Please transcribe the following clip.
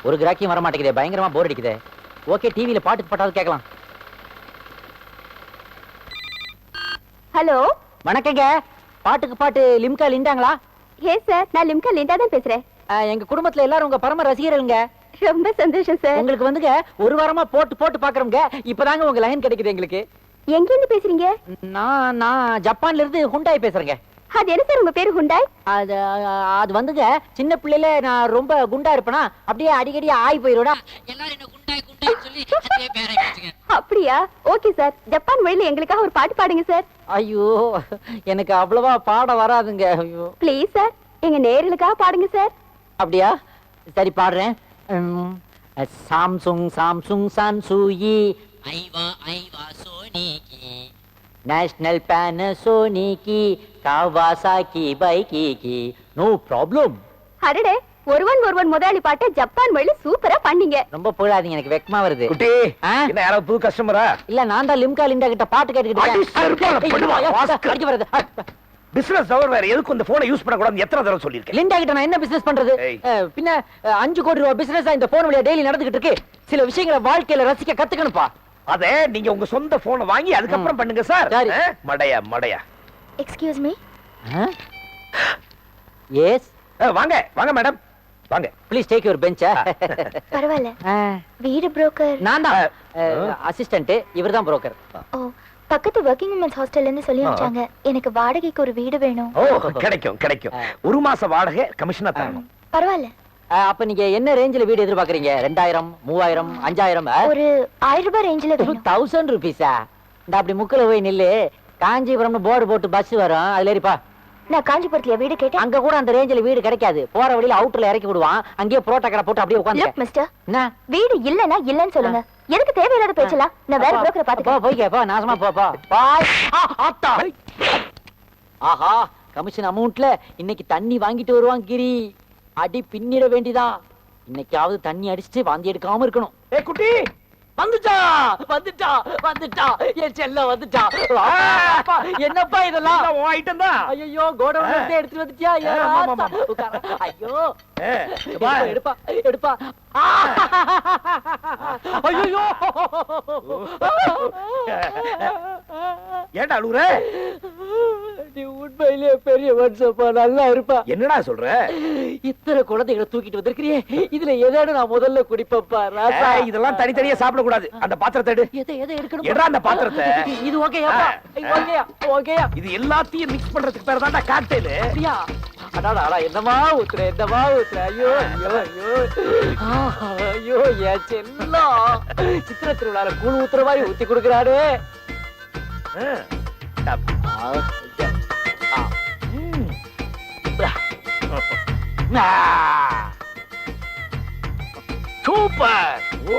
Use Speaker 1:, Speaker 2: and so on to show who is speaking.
Speaker 1: ஒரு கிராக்கியும் வர மாட்டேங்குதே, பயங்கரமா போர் அடிக்குதே. ஓகே, டிவில பாட்டு போட்டாவது கேட்கலாம்.
Speaker 2: ஹலோ,
Speaker 1: வணக்கங்க. பாட்டுக்கு பாட்டு லிம்கா லிண்டாங்களா?
Speaker 2: எஸ் சார், நான் லிம்கா லிண்டா தான் பேசுறேன்.
Speaker 1: எங்க குடும்பத்துல எல்லாரும் உங்க பரம ரசிகர்களுங்க.
Speaker 2: ரொம்ப சந்தோஷம் சார்.
Speaker 1: உங்களுக்கு வந்துங்க ஒரு வாரமா போட்டு போட்டு பாக்குறோங்க. இப்பதாங்க உங்க லைன் கிடைக்குது எங்களுக்கு.
Speaker 2: எங்க இருந்து பேசுறீங்க?
Speaker 1: நான் ஜப்பான்ல இருந்து ஹுண்டாய் பேசுறேங்க.
Speaker 2: அது என்ன சார் உங்க பேரு ஹுண்டாய்?
Speaker 1: அது வந்துங்க சின்ன பிள்ளையில நான் ரொம்ப குண்டா இருப்பேனா, அப்படியே அடிக்கடி ஆய் போயிரோடா, எல்லாரும் என்ன குண்டாய் குண்டாய் சொல்லி அதே பேரை வச்சுங்க.
Speaker 2: அப்படியா? ஓகே சார், ஜப்பான் மொழியில எங்களுக்காக ஒரு பாட்டு பாடுங்க சார்.
Speaker 1: ஐயோ, எனக்கு அவ்வளவா பாட வராதுங்க. ஐயோ
Speaker 2: ப்ளீஸ் சார், எங்க நேயர்களுக்காக பாடுங்க சார்.
Speaker 1: அப்படியா? சரி பாடுறேன். சாம்சுங் சாம்சுங் சாம்சுயி ஐவா ஐவா சோனிகி நேஷனல் பேனசோனிகி காவாசாகி பைக்கிகி நோ ப்ராப்ளம்.
Speaker 2: அடடே, ஒருவன் முதலாளி பாட்டை ஜப்பான் மொழியில சூப்பரா பண்ணீங்க.
Speaker 1: ரொம்ப புகழாதீங்க, எனக்கு வெக்கமா வருது.
Speaker 3: குட்டி, என்ன யாராவது புது கஸ்டமரா?
Speaker 1: இல்ல, நான் தான் லிம்கா லிண்டா கிட்ட பாட்டு கேட்டுக்கிட்டேன்.
Speaker 3: பிசினஸ் தவிர வேற எதுக்கு இந்த போனை யூஸ் பண்ண கூடாதுன்னு எத்தனை தடவை சொல்லிருக்கேன்.
Speaker 1: லிண்டா கிட்ட நான் என்ன பிசினஸ் பண்றது? பின்ன 5 கோடி ரூபாய் பிசினஸ் இந்த போன் வழியா டெய்லி நடந்துகிட்டு இருக்கு. சில விஷயங்களை வாழ்க்கையில ரசிக்க கத்துக்கணும்பா.
Speaker 3: அதே நீங்க உங்க சொந்த போனை வாங்கி அதுக்கப்புறம் பண்ணுங்க சார். மடையா மடையா.
Speaker 2: Excuse me.
Speaker 1: எஸ்,
Speaker 3: வாங்க வாங்க மேடம், வாங்க.
Speaker 1: Please take your bench.
Speaker 2: பரவாயில்ல. வீடு புரோக்கர்
Speaker 1: நான் தான் அசிஸ்டன்ட், இவர்தான் புரோக்கர்.
Speaker 2: ஓ, பக்கத்து வர்க்கிங் உமன்ஸ் ஹாஸ்டல்ல இருந்து சொல்லி அனுப்பிச்சாங்க. எனக்கு வாடகைக்கு ஒரு வீடு வேணும்.
Speaker 3: ஓ, கிடைக்கும் கிடைக்கும். ஒரு மாச வாடகை கமிஷனா தரணும்.
Speaker 2: பரவாயில்ல.
Speaker 1: அப்ப நீங்க என்ன ரேஞ்சில வீடு எதிர்பார்க்கறீங்க? 2000, 3000, 5000?
Speaker 2: ஒரு 1000 ரூபாய் ரேஞ்சில வேணும்.
Speaker 1: 1000 ரூபீஸா? இந்த அப்படி முக்குல போய் நில்லு, காஞ்சிபுரம்னு போர்டு போட்டு பஸ் வரும், அதுல ஏறிப்பா.
Speaker 2: நான் காஞ்சிபுரத்துல வீடு கேட்டேன்.
Speaker 1: அங்க கூட அந்த ரேஞ்சில வீடு கிடைக்காது. போற வழியில அவுட்டர்ல இறக்கி விடுவான், அங்கேயே புரோட்டா கடை போட்டு அப்படியே உட்கார்ந்து.
Speaker 2: லுக் மிஸ்டர்,
Speaker 1: என்ன
Speaker 2: வீடு இல்லனா இல்லன்னு சொல்லுங்க. எதுக்கு தேவையில்லாத பேச்சலாம்? நான் வேற புரோக்கரை பாத்துக்கிறேன்.
Speaker 1: போய்க்க போ, நாசமா போ போ. பாய். ஆத்தா. ஆஹா, கமிஷன் அமௌண்ட்ல இன்னைக்கு தண்ணி வாங்கிட்டு வருவான் கிரி. அடி பின்னிட வேண்டியதா. இன்னைக்காவது தண்ணி அடிச்சுட்டு வாந்தி எடுக்காம இருக்கணும்.
Speaker 3: ஏய் குட்டி,
Speaker 1: வந்துட்டா வந்துட்டா வந்துட்டா, என் செல்ல வந்துட்டா. என்னப்பா இதெல்லாம்?
Speaker 3: உன் ஐட்டம் தான்.
Speaker 1: ஐயோ, கோடவுன்ல இருந்து எடுத்து வந்துட்டியா? ஐயோ, எடுப்பா எடுப்பா. ஐயோ,
Speaker 3: ஏன்டா அழுகுற?
Speaker 1: நீ உண்மையிலேயே பெரிய மனுஷப்பா, நல்லா இருப்பா.
Speaker 3: என்னடா சொல்ற?
Speaker 1: இத்தனை குழந்தைகளை தூக்கிட்டு வந்திருக்கிறியே, இதுல எதானு நான் முதல்ல குடிப்பப்பா.
Speaker 3: இதெல்லாம் தனித்தனியா சாப்பிட கூடாது. அந்த பாத்திரத்தை எடு.
Speaker 1: எதை எடுக்கணும்?
Speaker 3: எடா அந்த பாத்திரத்தை.
Speaker 1: இது ஓகேயா? ஓகேயா? ஓகேயா?
Speaker 3: இது எல்லாத்தையும் மிக்ஸ் பண்றதுக்கு பேர் தான்டா காக்டெயில்.
Speaker 1: சரியா? அடாடா, என்னமா ஊத்துற, என்னமா ஊத்துற. ஐயோ ஐயோ ஐயோ ஐயோ, என் செல்லம் சித்திர திருவிழால கூழ் ஊத்துற மாதிரி ஊத்தி கொடுக்குறாரு.
Speaker 3: சூப்பர். ஓ,